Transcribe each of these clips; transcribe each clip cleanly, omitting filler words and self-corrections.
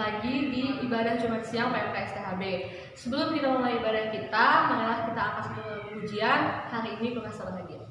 lagi di ibadah Jumat siang PMK STHB. Sebelum kita mulai ibadah kita, marilah kita angkat satu pujian. Hari ini ku rasa bahagia.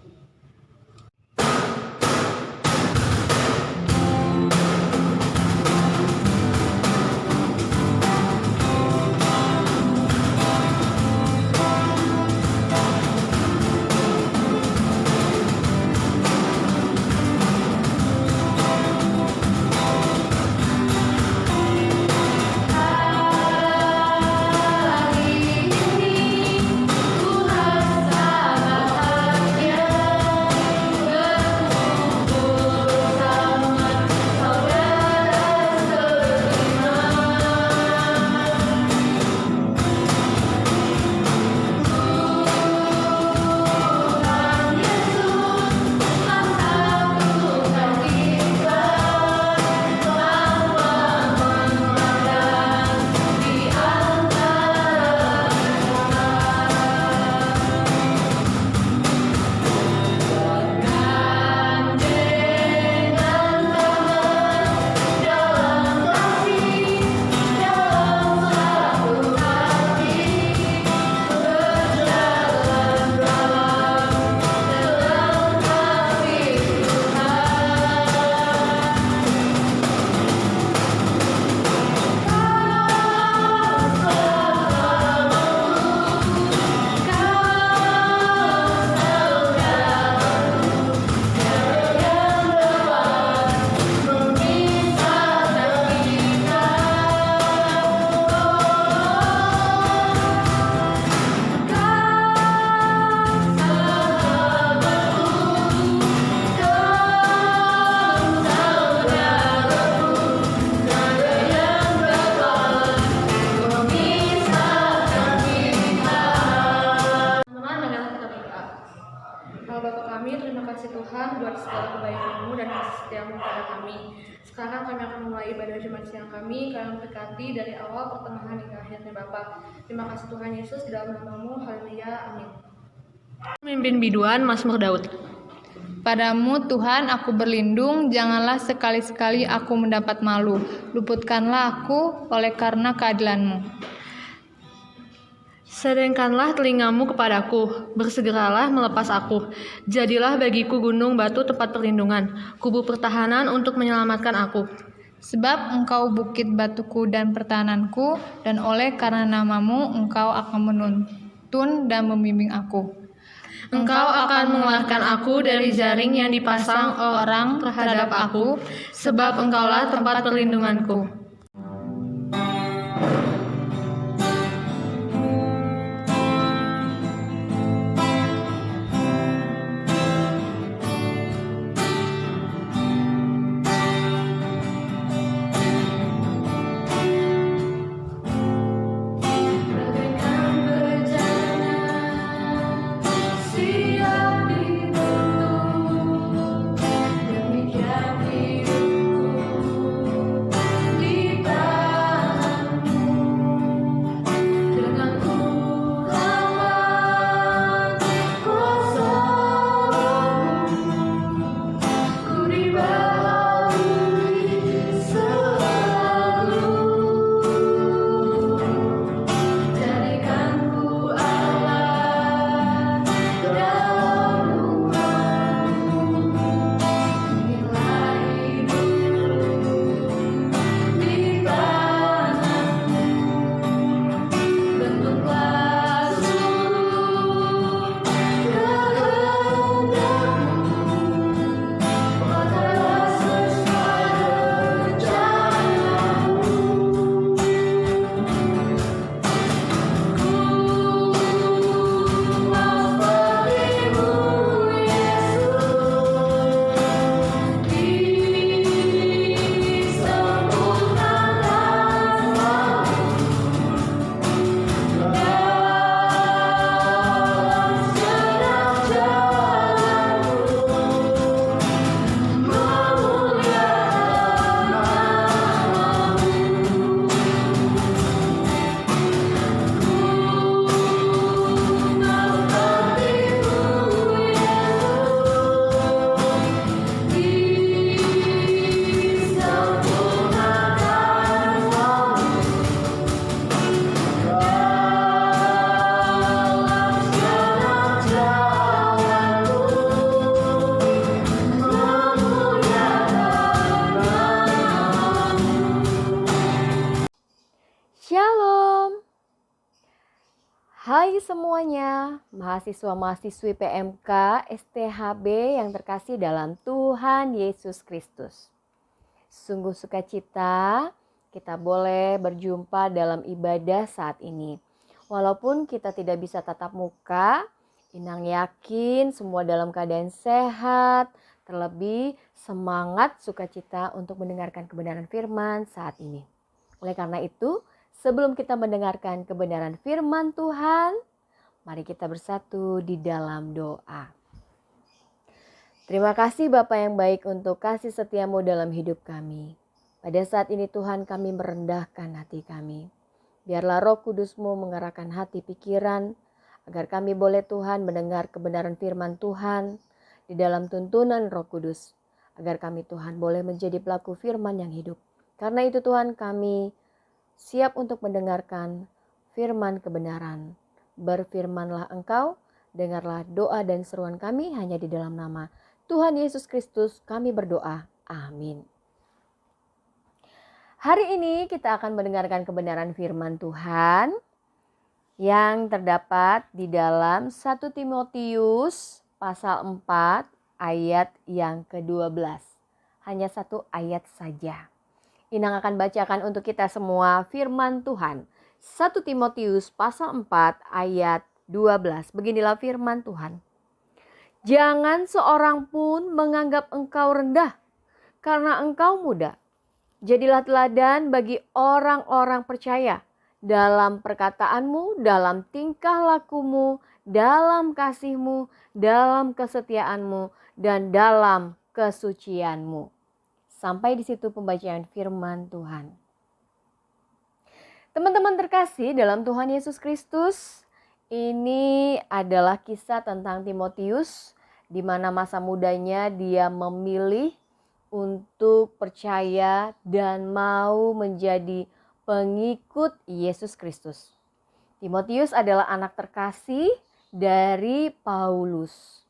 Bapa kami, terima kasih Tuhan buat segala kebaikan-Mu dan kasih setia-Mu pada kami. Sekarang kami akan mulai ibadah Jumat siang kami. Kami berkati dari awal, pertengahan hingga akhirnya Bapa. Terima kasih Tuhan Yesus, di dalam nama-Mu, haleluya, amin. Pemimpin biduan Mazmur Daud. Padamu Tuhan aku berlindung, janganlah sekali-sekali aku mendapat malu. Luputkanlah aku oleh karena keadilan-Mu. Sedengkanlah telingamu kepadaku, bersegeralah melepas aku. Jadilah bagiku gunung batu tempat perlindungan, kubu pertahanan untuk menyelamatkan aku. Sebab Engkau bukit batuku dan pertahananku, dan oleh karena nama-Mu Engkau akan menuntun dan membimbing aku. Engkau akan mengeluarkan aku dari jaring yang dipasang orang terhadap aku, sebab Engkaulah tempat perlindunganku. Di pagi semuanya, mahasiswa-mahasiswi PMK STHB yang terkasih dalam Tuhan Yesus Kristus. Sungguh sukacita kita boleh berjumpa dalam ibadah saat ini. Walaupun kita tidak bisa tatap muka, Inang yakin semua dalam keadaan sehat, terlebih semangat sukacita untuk mendengarkan kebenaran firman saat ini. Oleh karena itu, sebelum kita mendengarkan kebenaran firman Tuhan, mari kita bersatu di dalam doa. Terima kasih Bapa yang baik untuk kasih setiamu dalam hidup kami. Pada saat ini Tuhan, kami merendahkan hati kami. Biarlah Roh Kudus-Mu mengarahkan hati pikiran, agar kami boleh Tuhan mendengar kebenaran firman Tuhan di dalam tuntunan Roh Kudus. Agar kami Tuhan boleh menjadi pelaku firman yang hidup. Karena itu Tuhan, kami siap untuk mendengarkan firman kebenaran. Berfirmanlah Engkau, dengarlah doa dan seruan kami hanya di dalam nama Tuhan Yesus Kristus kami berdoa. Amin. Hari ini kita akan mendengarkan kebenaran firman Tuhan yang terdapat di dalam 1 Timotius pasal 4 ayat yang ke-12. Hanya satu ayat saja. Inang akan bacakan untuk kita semua firman Tuhan. 1 Timotius pasal 4 ayat 12. Beginilah firman Tuhan. Jangan seorang pun menganggap engkau rendah karena engkau muda. Jadilah teladan bagi orang-orang percaya dalam perkataanmu, dalam tingkah lakumu, dalam kasihmu, dalam kesetiaanmu, dan dalam kesucianmu. Sampai di situ pembacaan firman Tuhan. Teman-teman terkasih dalam Tuhan Yesus Kristus, ini adalah kisah tentang Timotius, di mana masa mudanya dia memilih untuk percaya dan mau menjadi pengikut Yesus Kristus. Timotius adalah anak terkasih dari Paulus.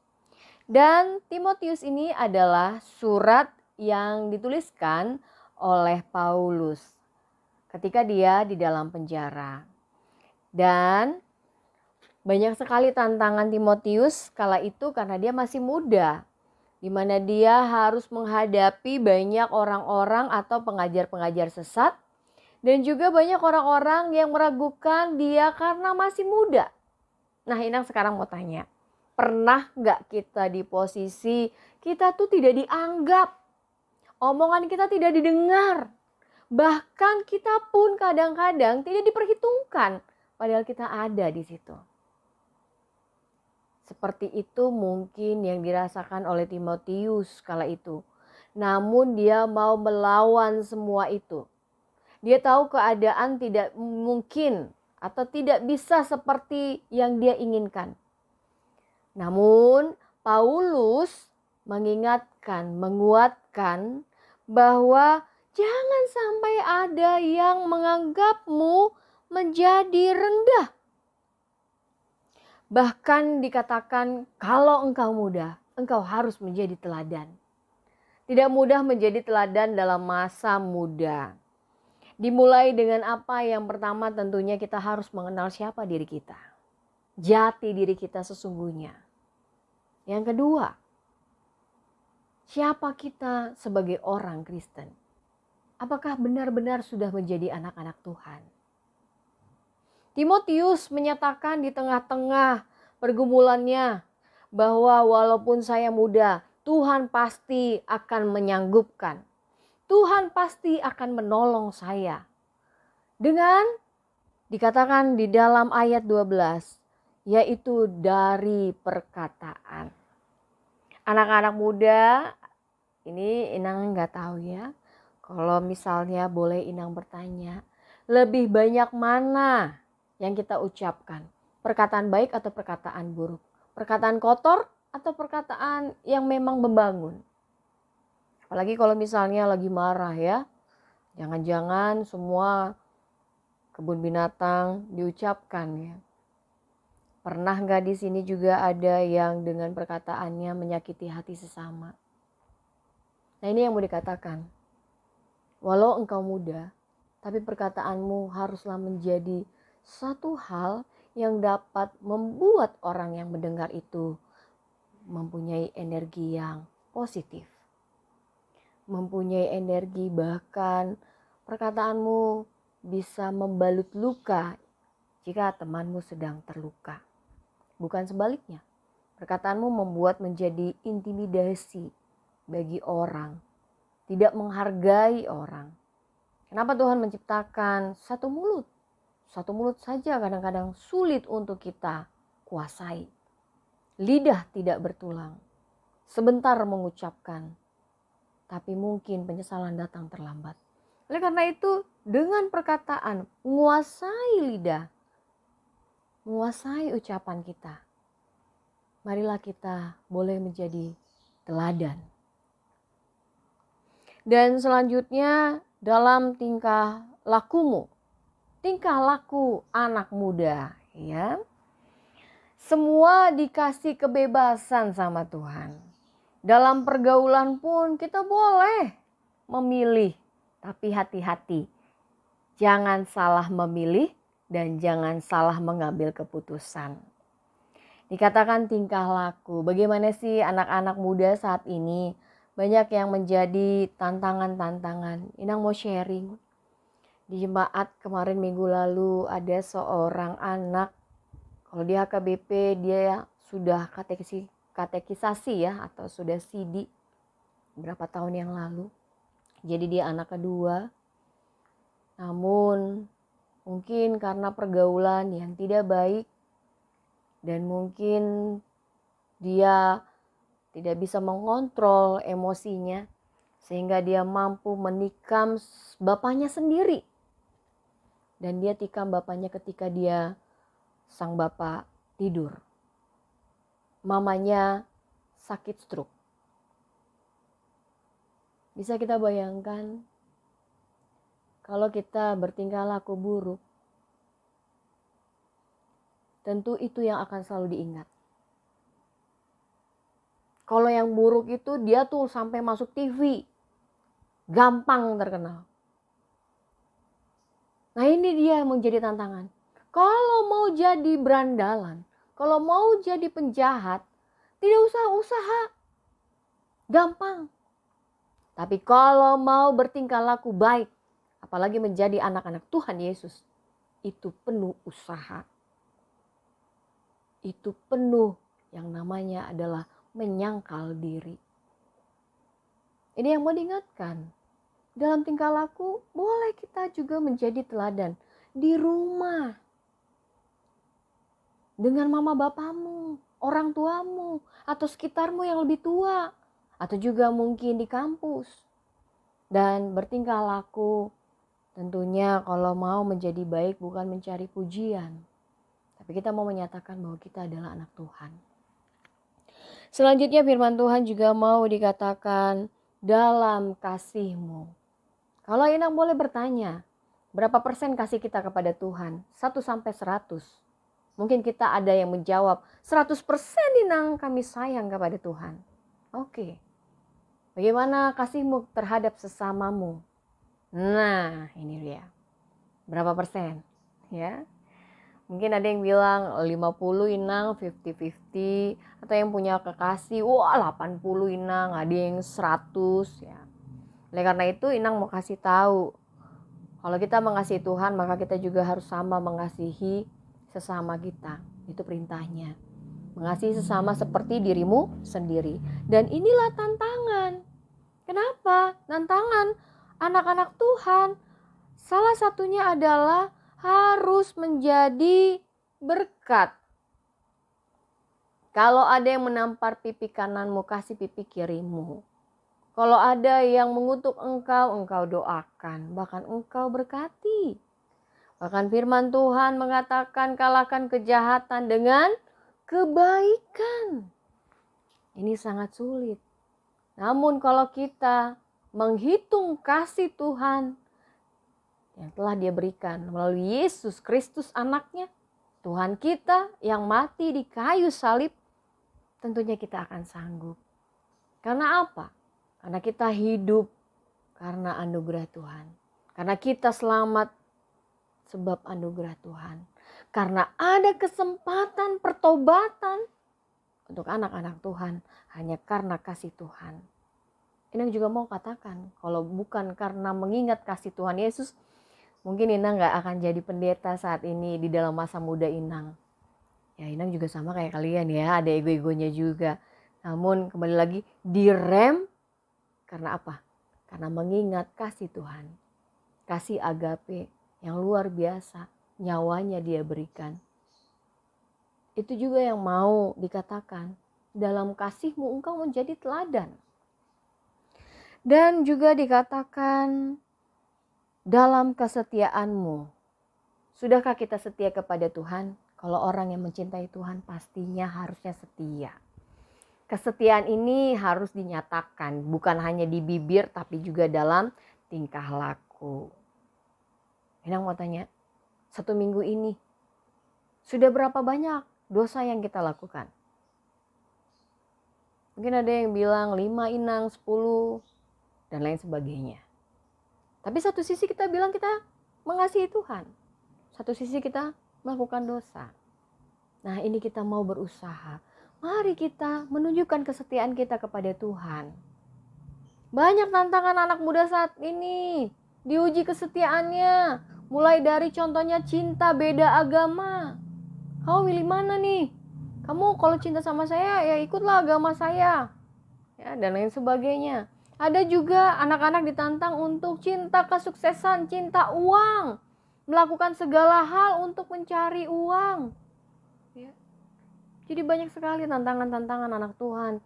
Dan Timotius ini adalah surat yang dituliskan oleh Paulus ketika dia di dalam penjara. Dan banyak sekali tantangan Timotius kala itu karena dia masih muda, di mana dia harus menghadapi banyak orang-orang atau pengajar-pengajar sesat, dan juga banyak orang-orang yang meragukan dia karena masih muda. Nah, Inang sekarang mau tanya, pernah gak kita di posisi kita tuh tidak dianggap, omongan kita tidak didengar, bahkan kita pun kadang-kadang tidak diperhitungkan, padahal kita ada di situ. Seperti itu mungkin yang dirasakan oleh Timotius kala itu. Namun dia mau melawan semua itu. Dia tahu keadaan tidak mungkin atau tidak bisa seperti yang dia inginkan. Namun Paulus mengingatkan, menguatkan bahwa jangan sampai ada yang menganggapmu menjadi rendah. Bahkan dikatakan kalau engkau muda, engkau harus menjadi teladan. Tidak mudah menjadi teladan dalam masa muda. Dimulai dengan apa? Yang pertama tentunya kita harus mengenal siapa diri kita. Jati diri kita sesungguhnya. Yang kedua, siapa kita sebagai orang Kristen? Apakah benar-benar sudah menjadi anak-anak Tuhan? Timotius menyatakan di tengah-tengah pergumulannya bahwa walaupun saya muda, Tuhan pasti akan menyanggupkan. Tuhan pasti akan menolong saya. Dengan dikatakan di dalam ayat 12, yaitu dari perkataan. Anak-anak muda, ini Inang nggak tahu ya. Kalau misalnya boleh Inang bertanya, lebih banyak mana yang kita ucapkan? Perkataan baik atau perkataan buruk? Perkataan kotor atau perkataan yang memang membangun? Apalagi kalau misalnya lagi marah ya. Jangan-jangan semua kebun binatang diucapkan ya. Pernah nggak di sini juga ada yang dengan perkataannya menyakiti hati sesama? Nah, ini yang mau dikatakan. Walau engkau muda, tapi perkataanmu haruslah menjadi satu hal yang dapat membuat orang yang mendengar itu mempunyai energi yang positif. Mempunyai energi, bahkan perkataanmu bisa membalut luka jika temanmu sedang terluka. Bukan sebaliknya, perkataanmu membuat menjadi intimidasi bagi orang, tidak menghargai orang. Kenapa Tuhan menciptakan satu mulut? Satu mulut saja kadang-kadang sulit untuk kita kuasai. Lidah tidak bertulang, sebentar mengucapkan, tapi mungkin penyesalan datang terlambat. Oleh karena itu, dengan perkataan, menguasai lidah, menguasai ucapan kita, marilah kita boleh menjadi teladan. Dan selanjutnya dalam tingkah lakumu, tingkah laku anak muda, ya. Semua dikasih kebebasan sama Tuhan. Dalam pergaulan pun kita boleh memilih, tapi hati-hati. Jangan salah memilih dan jangan salah mengambil keputusan. Dikatakan tingkah laku. Bagaimana sih anak-anak muda saat ini? Banyak yang menjadi tantangan-tantangan. Inang mau sharing. Di jemaat kemarin minggu lalu ada seorang anak. Kalau di HKBP dia sudah katekisasi ya, atau sudah CD berapa tahun yang lalu. Jadi dia anak kedua. Namun mungkin karena pergaulan yang tidak baik dan mungkin dia tidak bisa mengontrol emosinya sehingga dia mampu menikam bapaknya sendiri. Dan dia tikam bapaknya ketika sang bapak tidur. Mamanya sakit stroke. Bisa kita bayangkan kalau kita bertingkah laku buruk, tentu itu yang akan selalu diingat. Kalau yang buruk itu dia tuh sampai masuk TV, gampang terkenal. Nah ini dia yang menjadi tantangan. Kalau mau jadi berandalan, kalau mau jadi penjahat, tidak usah usaha, gampang. Tapi kalau mau bertingkah laku baik, apalagi menjadi anak-anak Tuhan Yesus, itu penuh usaha. Itu penuh yang namanya adalah menyangkal diri. Ini yang mau diingatkan. Dalam tingkah laku boleh kita juga menjadi teladan di rumah. Dengan mama bapamu, orang tuamu, atau sekitarmu yang lebih tua. Atau juga mungkin di kampus. Dan bertingkah laku tentunya kalau mau menjadi baik bukan mencari pujian. Tapi kita mau menyatakan bahwa kita adalah anak Tuhan. Selanjutnya firman Tuhan juga mau dikatakan dalam kasih-Mu. Kalau Inang boleh bertanya, berapa persen kasih kita kepada Tuhan? 1 sampai 100. Mungkin kita ada yang menjawab 100% Inang kami sayang kepada Tuhan. Oke. Bagaimana kasih-Mu terhadap sesamamu? Nah, ini dia. Berapa persen? Ya. Mungkin ada yang bilang 50 Inang, 50-50. Atau yang punya kekasih, wah 80 Inang, ada yang 100 ya. Oleh karena itu Inang mau kasih tahu. Kalau kita mengasihi Tuhan, maka kita juga harus sama mengasihi sesama kita. Itu perintahnya. Mengasihi sesama seperti dirimu sendiri. Dan inilah tantangan. Kenapa? Tantangan anak-anak Tuhan. Salah satunya adalah harus menjadi berkat. Kalau ada yang menampar pipi kananmu, kasih pipi kirimu. Kalau ada yang mengutuk engkau doakan. Bahkan engkau berkati. Bahkan firman Tuhan mengatakan kalahkan kejahatan dengan kebaikan. Ini sangat sulit. Namun kalau kita menghitung kasih Tuhan yang telah Dia berikan melalui Yesus Kristus anaknya, Tuhan kita yang mati di kayu salib, tentunya kita akan sanggup. Karena apa? Karena kita hidup karena anugerah Tuhan. Karena kita selamat sebab anugerah Tuhan. Karena ada kesempatan pertobatan untuk anak-anak Tuhan hanya karena kasih Tuhan. Inang juga mau katakan, kalau bukan karena mengingat kasih Tuhan Yesus, mungkin Inang gak akan jadi pendeta saat ini di dalam masa muda Inang. Ya Inang juga sama kayak kalian ya, ada ego-egonya juga. Namun kembali lagi direm karena apa? Karena mengingat kasih Tuhan. Kasih agape yang luar biasa, nyawanya dia berikan. Itu juga yang mau dikatakan, dalam kasihmu engkau menjadi teladan. Dan juga dikatakan dalam kesetiaanmu. Sudahkah kita setia kepada Tuhan? Kalau orang yang mencintai Tuhan pastinya harusnya setia. Kesetiaan ini harus dinyatakan, bukan hanya di bibir tapi juga dalam tingkah laku. Inang mau tanya, 1 minggu ini sudah berapa banyak dosa yang kita lakukan? Mungkin ada yang bilang 5 Inang, 10 dan lain sebagainya. Tapi satu sisi kita bilang kita mengasihi Tuhan. Satu sisi kita melakukan dosa. Nah ini kita mau berusaha. Mari kita menunjukkan kesetiaan kita kepada Tuhan. Banyak tantangan anak muda saat ini. Diuji kesetiaannya. Mulai dari contohnya cinta beda agama. Kamu pilih mana nih? Kamu kalau cinta sama saya ya ikutlah agama saya. Ya, dan lain sebagainya. Ada juga anak-anak ditantang untuk cinta kesuksesan, cinta uang. Melakukan segala hal untuk mencari uang. Ya. Jadi banyak sekali tantangan-tantangan anak Tuhan.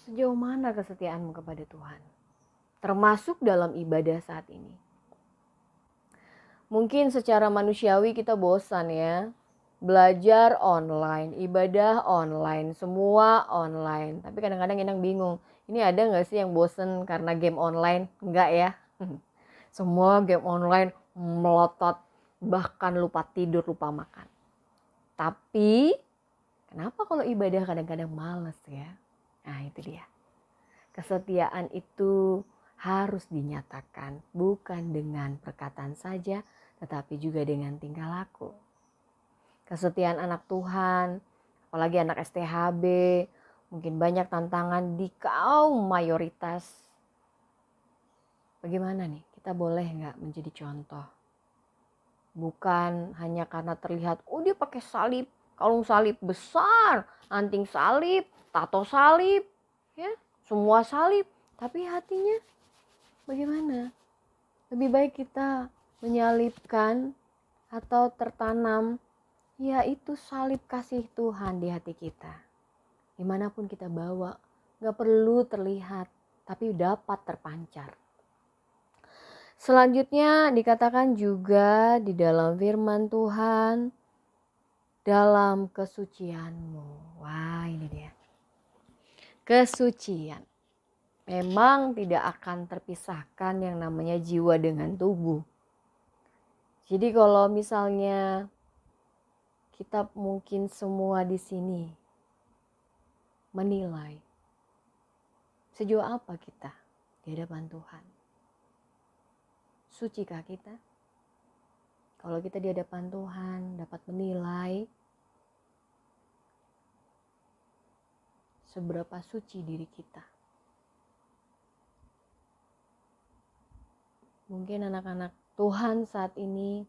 Sejauh mana kesetiaanmu kepada Tuhan? Termasuk dalam ibadah saat ini. Mungkin secara manusiawi kita bosan ya. Belajar online, ibadah online, semua online. Tapi kadang-kadang Inang bingung, ini ada gak sih yang bosen karena game online? Enggak ya. Semua game online melotot, bahkan lupa tidur, lupa makan. Tapi kenapa kalau ibadah kadang-kadang males ya? Nah itu dia. Kesetiaan itu harus dinyatakan, bukan dengan perkataan saja, tetapi juga dengan tingkah laku. Kesetiaan anak Tuhan, apalagi anak STHB, mungkin banyak tantangan di kaum mayoritas. Bagaimana nih, kita boleh nggak menjadi contoh? Bukan hanya karena terlihat, oh dia pakai salib, kalung salib besar, anting salib, tato salib, ya semua salib. Tapi hatinya bagaimana? Lebih baik kita menyalibkan atau tertanam yaitu salib kasih Tuhan di hati kita. Dimanapun kita bawa, gak perlu terlihat, tapi dapat terpancar. Selanjutnya dikatakan juga di dalam firman Tuhan, dalam kesucianmu. Wah ini dia. Kesucian. Memang tidak akan terpisahkan yang namanya jiwa dengan tubuh. Jadi kalau misalnya kita mungkin semua di sini menilai sejauh apa kita di hadapan Tuhan. Sucikah kita? Kalau kita di hadapan Tuhan dapat menilai seberapa suci diri kita. Mungkin anak-anak Tuhan saat ini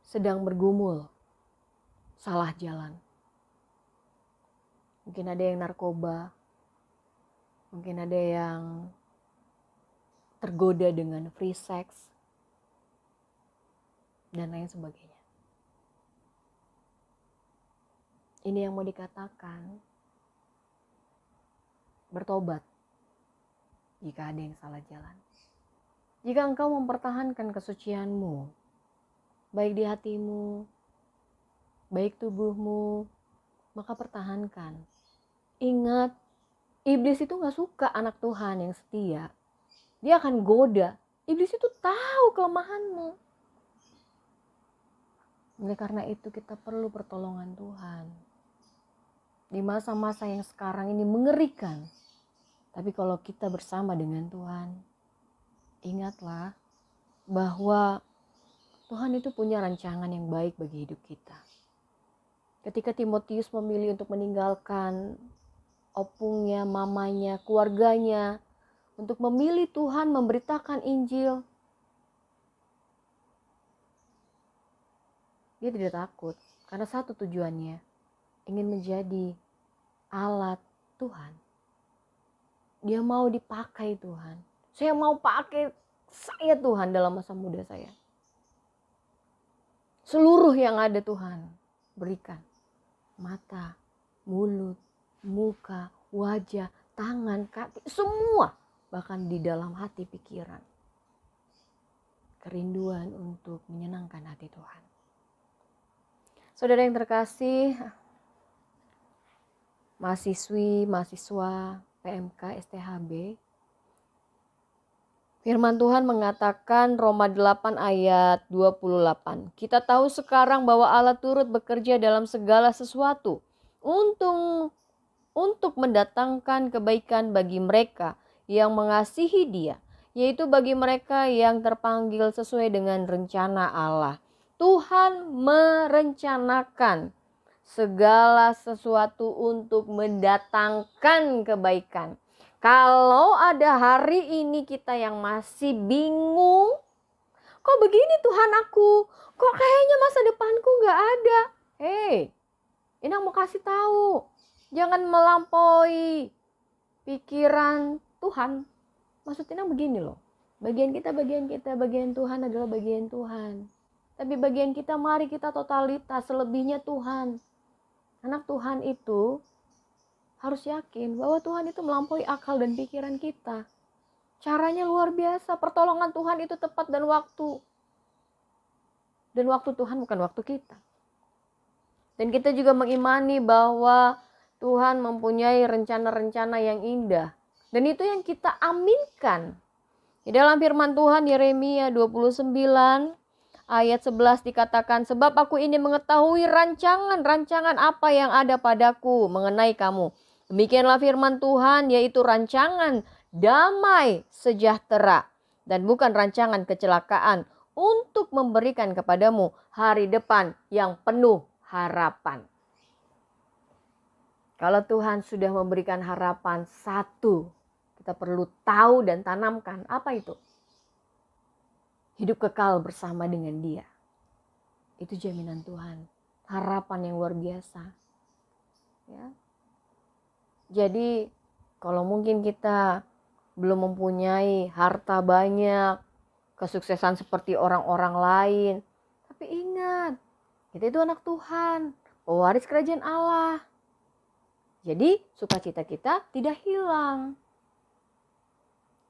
sedang bergumul, salah jalan. Mungkin ada yang narkoba, mungkin ada yang tergoda dengan free sex, dan lain sebagainya. Ini yang mau dikatakan, bertobat jika ada yang salah jalan. Jika engkau mempertahankan kesucianmu, baik di hatimu, baik tubuhmu, maka pertahankan. Ingat, iblis itu gak suka anak Tuhan yang setia. Dia akan goda. Iblis itu tahu kelemahanmu. Oleh karena itu kita perlu pertolongan Tuhan. Di masa-masa yang sekarang ini mengerikan. Tapi kalau kita bersama dengan Tuhan, ingatlah bahwa Tuhan itu punya rancangan yang baik bagi hidup kita. Ketika Timotius memilih untuk meninggalkan opungnya, mamanya, keluarganya, untuk memilih Tuhan memberitakan Injil, dia tidak takut karena satu tujuannya, ingin menjadi alat Tuhan. Dia mau dipakai Tuhan. Saya mau pakai saya Tuhan dalam masa muda saya. Seluruh yang ada Tuhan berikan. Mata, mulut, muka, wajah, tangan, kaki, semua. Bahkan di dalam hati pikiran. Kerinduan untuk menyenangkan hati Tuhan. Saudara yang terkasih, mahasiswa PMK STHB, firman Tuhan mengatakan Roma 8 ayat 28. Kita tahu sekarang bahwa Allah turut bekerja dalam segala sesuatu untuk mendatangkan kebaikan bagi mereka yang mengasihi Dia, yaitu bagi mereka yang terpanggil sesuai dengan rencana Allah. Tuhan merencanakan segala sesuatu untuk mendatangkan kebaikan. Kalau ada hari ini kita yang masih bingung, kok begini Tuhan aku, kok kayaknya masa depanku gak ada. Ini mau kasih tahu, jangan melampaui pikiran Tuhan. Maksudnya begini loh, bagian Tuhan adalah bagian Tuhan. Tapi bagian kita mari kita totalitas, selebihnya Tuhan. Anak Tuhan itu harus yakin bahwa Tuhan itu melampaui akal dan pikiran kita. Caranya luar biasa, pertolongan Tuhan itu tepat dan waktu. Dan waktu Tuhan bukan waktu kita. Dan kita juga mengimani bahwa Tuhan mempunyai rencana-rencana yang indah. Dan itu yang kita aminkan. Di dalam firman Tuhan Yeremia 29 ayat 11 dikatakan, sebab aku ini mengetahui rancangan apa yang ada padaku mengenai kamu. Demikianlah firman Tuhan, yaitu rancangan damai sejahtera dan bukan rancangan kecelakaan, untuk memberikan kepadamu hari depan yang penuh harapan. Kalau Tuhan sudah memberikan harapan, satu kita perlu tahu dan tanamkan. Apa itu? Hidup kekal bersama dengan Dia. Itu jaminan Tuhan. Harapan yang luar biasa. Ya. Jadi kalau mungkin kita belum mempunyai harta banyak, kesuksesan seperti orang-orang lain, tapi ingat, kita itu anak Tuhan, pewaris kerajaan Allah. Jadi sukacita kita tidak hilang.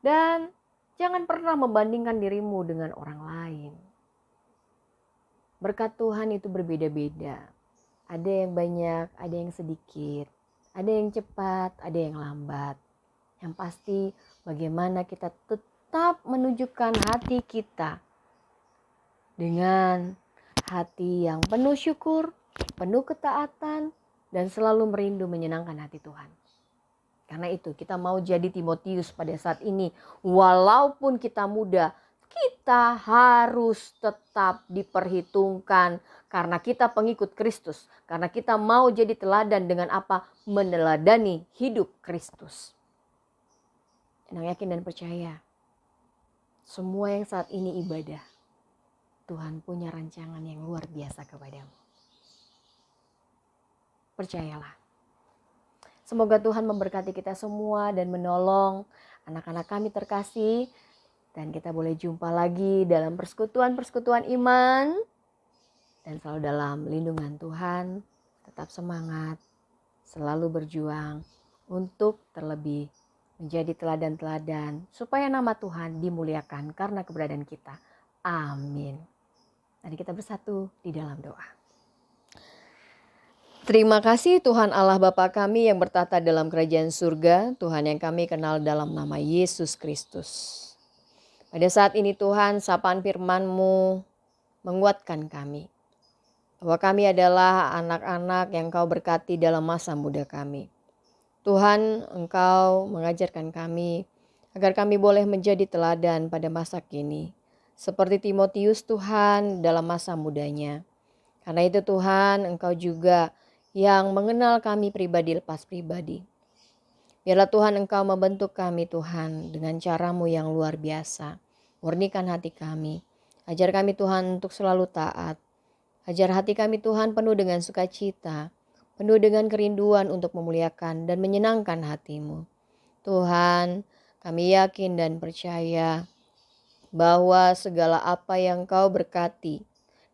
Dan jangan pernah membandingkan dirimu dengan orang lain. Berkat Tuhan itu berbeda-beda. Ada yang banyak, ada yang sedikit. Ada yang cepat, ada yang lambat. Yang pasti bagaimana kita tetap menunjukkan hati kita dengan hati yang penuh syukur, penuh ketaatan, dan selalu merindu menyenangkan hati Tuhan. Karena itu kita mau jadi Timotius pada saat ini. Walaupun kita muda, kita harus tetap diperhitungkan. Karena kita pengikut Kristus. Karena kita mau jadi teladan dengan apa? Meneladani hidup Kristus. Yang yakin dan percaya. Semua yang saat ini ibadah. Tuhan punya rancangan yang luar biasa kepadamu. Percayalah. Semoga Tuhan memberkati kita semua dan menolong anak-anak kami terkasih. Dan kita boleh jumpa lagi dalam persekutuan-persekutuan iman. Dan selalu dalam lindungan Tuhan. Tetap semangat. Selalu berjuang untuk terlebih menjadi teladan-teladan. Supaya nama Tuhan dimuliakan karena keberadaan kita. Amin. Mari kita bersatu di dalam doa. Terima kasih Tuhan Allah Bapa kami yang bertata dalam kerajaan surga. Tuhan yang kami kenal dalam nama Yesus Kristus. Pada saat ini Tuhan, sapaan firman-Mu menguatkan kami. Bahwa kami adalah anak-anak yang Kau berkati dalam masa muda kami. Tuhan, Engkau mengajarkan kami agar kami boleh menjadi teladan pada masa kini. seperti Timotius Tuhan dalam masa mudanya. Karena itu Tuhan, Engkau juga yang mengenal kami pribadi lepas pribadi. Biarlah Tuhan Engkau membentuk kami Tuhan dengan cara-Mu yang luar biasa. Murnikan hati kami. Ajar kami Tuhan untuk selalu taat. Ajar hati kami Tuhan penuh dengan sukacita, penuh dengan kerinduan untuk memuliakan dan menyenangkan hati-Mu. Tuhan, kami yakin dan percaya bahwa segala apa yang Kau berkati,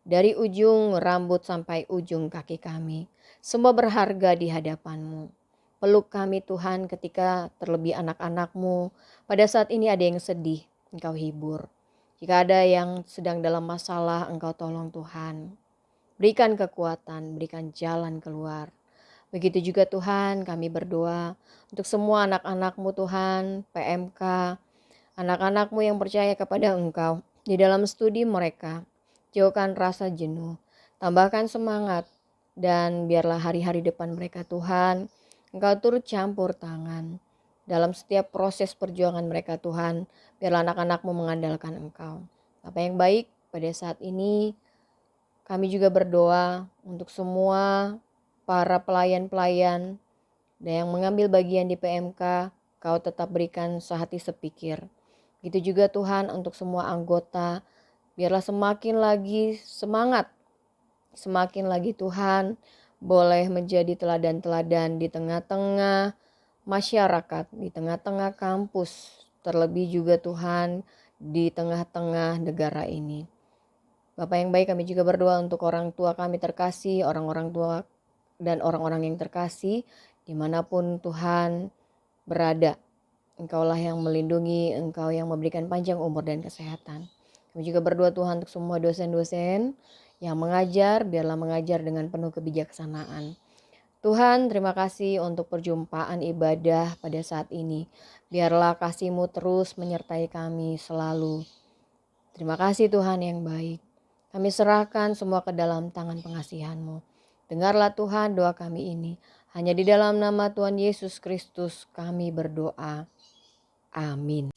dari ujung rambut sampai ujung kaki kami, semua berharga di hadapan-Mu. Peluk kami Tuhan ketika terlebih anak-anak-Mu. Pada saat ini ada yang sedih, Engkau hibur. Jika ada yang sedang dalam masalah, Engkau tolong Tuhan. Berikan kekuatan, berikan jalan keluar. Begitu juga Tuhan, kami berdoa untuk semua anak-anak-Mu Tuhan, PMK, anak-anak-Mu yang percaya kepada Engkau di dalam studi mereka. Jauhkan rasa jenuh, tambahkan semangat, dan biarlah hari-hari depan mereka Tuhan, Engkau turut campur tangan. Dalam setiap proses perjuangan mereka Tuhan, biarlah anak-anak-Mu mengandalkan Engkau. Apa yang baik pada saat ini, kami juga berdoa untuk semua para pelayan-pelayan dan yang mengambil bagian di PMK, Kau tetap berikan sehati sepikir. Begitu juga Tuhan untuk semua anggota, biarlah semakin lagi semangat, semakin lagi Tuhan boleh menjadi teladan-teladan di tengah-tengah masyarakat, di tengah-tengah kampus, terlebih juga Tuhan di tengah-tengah negara ini. Bapak yang baik, kami juga berdoa untuk orang tua kami terkasih, orang-orang tua dan orang-orang yang terkasih, dimanapun Tuhan berada. Engkaulah yang melindungi, Engkau yang memberikan panjang umur dan kesehatan. Kami juga berdoa Tuhan untuk semua dosen-dosen yang mengajar, biarlah mengajar dengan penuh kebijaksanaan. Tuhan, terima kasih untuk perjumpaan ibadah pada saat ini. Biarlah kasih-Mu terus menyertai kami selalu. Terima kasih Tuhan yang baik. Kami serahkan semua ke dalam tangan pengasihan-Mu. Dengarlah Tuhan doa kami ini. Hanya di dalam nama Tuhan Yesus Kristus kami berdoa. Amin.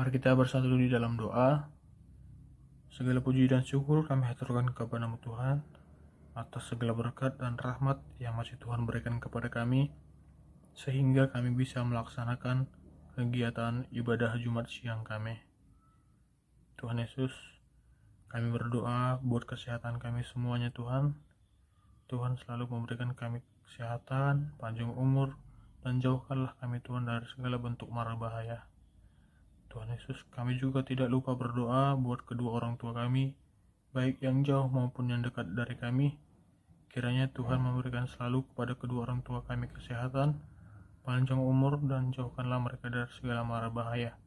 Mari kita bersatu di dalam doa. Segala puji dan syukur kami haturkan kepada-Mu Tuhan atas segala berkat dan rahmat yang masih Tuhan berikan kepada kami, sehingga kami bisa melaksanakan kegiatan ibadah Jumat siang kami. Tuhan Yesus, kami berdoa buat kesehatan kami semuanya Tuhan. Tuhan selalu memberikan kami kesehatan, panjang umur, dan jauhkanlah kami Tuhan dari segala bentuk mara bahaya. Tuhan Yesus, kami juga tidak lupa berdoa buat kedua orang tua kami, baik yang jauh maupun yang dekat dari kami. Kiranya Tuhan memberikan selalu kepada kedua orang tua kami kesehatan, panjang umur, dan jauhkanlah mereka dari segala mara bahaya.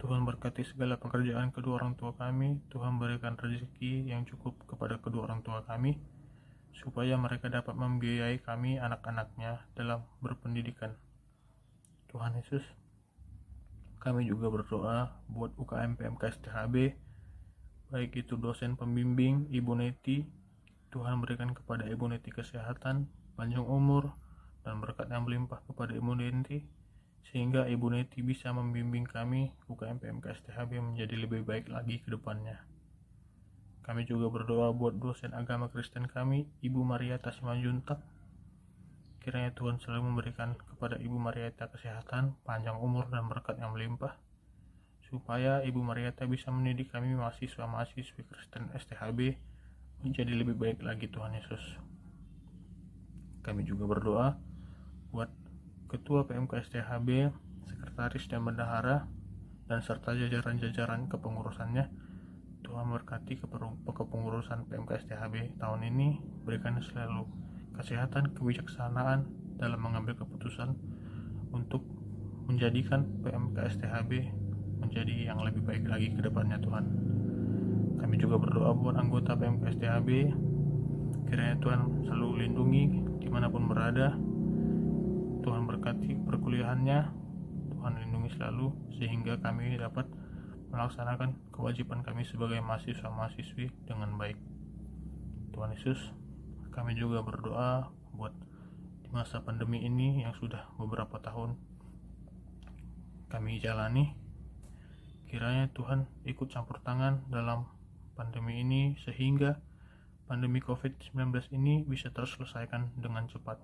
Tuhan berkati segala pekerjaan kedua orang tua kami. Tuhan berikan rezeki yang cukup kepada kedua orang tua kami, supaya mereka dapat membiayai kami anak-anaknya dalam berpendidikan. Tuhan Yesus, kami juga berdoa buat UKM PMK STHB, baik itu dosen pembimbing Ibu Neti. Tuhan berikan kepada Ibu Neti kesehatan, panjang umur, dan berkat yang melimpah kepada Ibu Neti, sehingga Ibu Neti bisa membimbing kami UKM PMK STHB menjadi lebih baik lagi ke depannya. Kami juga berdoa buat dosen agama Kristen kami, Ibu Mariata Simanjuntak. Kiranya Tuhan selalu memberikan kepada Ibu Mariata kesehatan, panjang umur, dan berkat yang melimpah, supaya Ibu Mariata bisa mendidik kami mahasiswa-mahasiswi Kristen STHB menjadi lebih baik lagi, Tuhan Yesus. Kami juga berdoa buat Ketua PMK STHB, Sekretaris dan Bendahara, dan serta jajaran-jajaran kepengurusannya. Tuhan berkati kepengurusan PMK STHB tahun ini, berikan selalu kesehatan, kebijaksanaan dalam mengambil keputusan untuk menjadikan PMK STHB menjadi yang lebih baik lagi ke depannya, Tuhan. Kami juga berdoa buat anggota PMK STHB, kiranya Tuhan selalu lindungi dimanapun berada. Tuhan berkati perkuliahannya, Tuhan lindungi selalu, sehingga kami dapat melaksanakan kewajiban kami sebagai mahasiswa-mahasiswi dengan baik. Tuhan Yesus, kami juga berdoa buat di masa pandemi ini yang sudah beberapa tahun kami jalani, kiranya Tuhan ikut campur tangan dalam pandemi ini, sehingga pandemi COVID-19 ini bisa terselesaikan dengan cepat,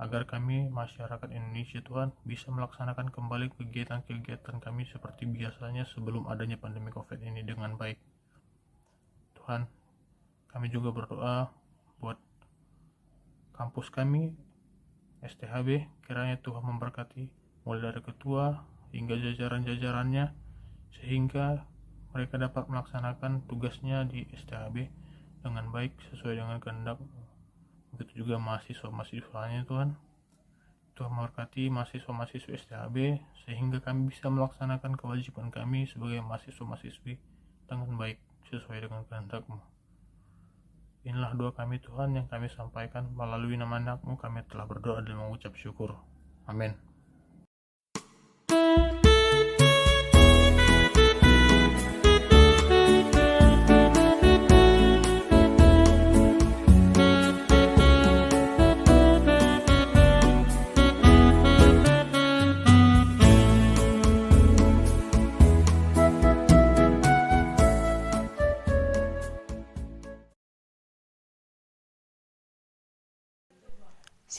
agar kami masyarakat Indonesia, Tuhan, bisa melaksanakan kembali kegiatan-kegiatan kami seperti biasanya sebelum adanya pandemi COVID ini dengan baik. Tuhan, kami juga berdoa buat kampus kami STHB, kiranya Tuhan memberkati mulai dari ketua hingga jajaran-jajarannya, sehingga mereka dapat melaksanakan tugasnya di STHB dengan baik sesuai dengan kehendak. Begitu juga mahasiswa-mahasiswanya, Tuhan. Tuhan memberkati mahasiswa-mahasiswi STHB, sehingga kami bisa melaksanakan kewajiban kami sebagai mahasiswa-mahasiswi dengan baik sesuai dengan kehendak-Mu. Inilah doa kami, Tuhan, yang kami sampaikan melalui nama anak-Mu. Kami telah berdoa dan mengucap syukur. Amin.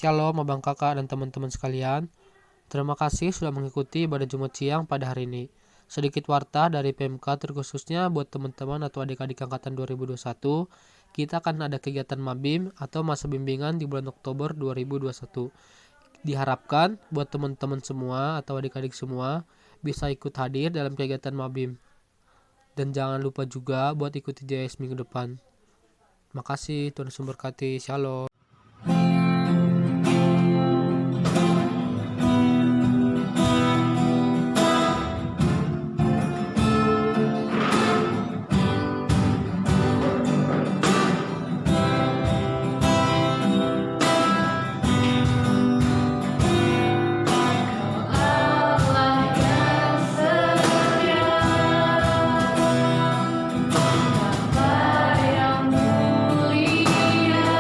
Shalom abang kakak dan teman-teman sekalian. Terima kasih sudah mengikuti ibadah Jumat siang pada hari ini. Sedikit warta dari PMK terkhususnya buat teman-teman atau adik-adik angkatan 2021. Kita akan ada kegiatan Mabim atau masa bimbingan di bulan Oktober 2021. Diharapkan buat teman-teman semua atau adik-adik semua bisa ikut hadir dalam kegiatan Mabim. Dan jangan lupa juga buat ikuti JS minggu depan. Makasih, Tuhan Yesus memberkati. Shalom. Bapa yang mulia,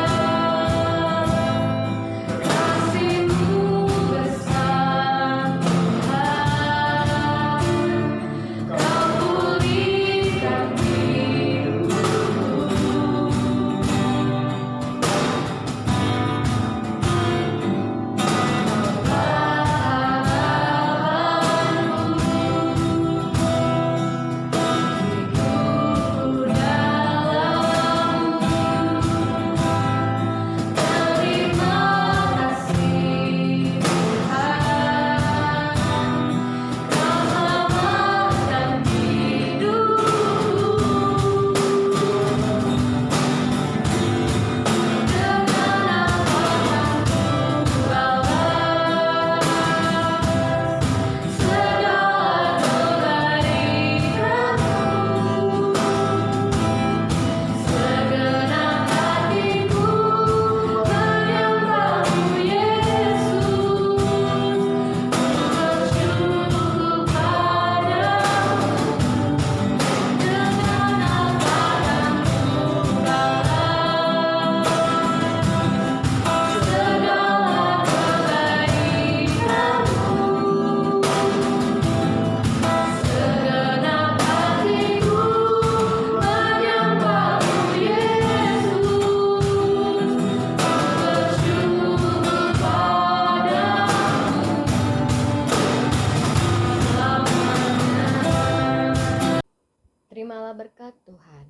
berkat Tuhan,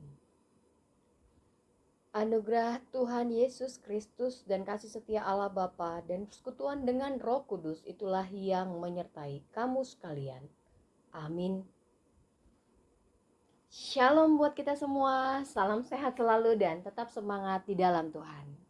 anugerah Tuhan Yesus Kristus dan kasih setia Allah Bapa dan persekutuan dengan Roh Kudus itulah yang menyertai kamu sekalian. Amin. Shalom buat kita semua, salam sehat selalu dan tetap semangat di dalam Tuhan.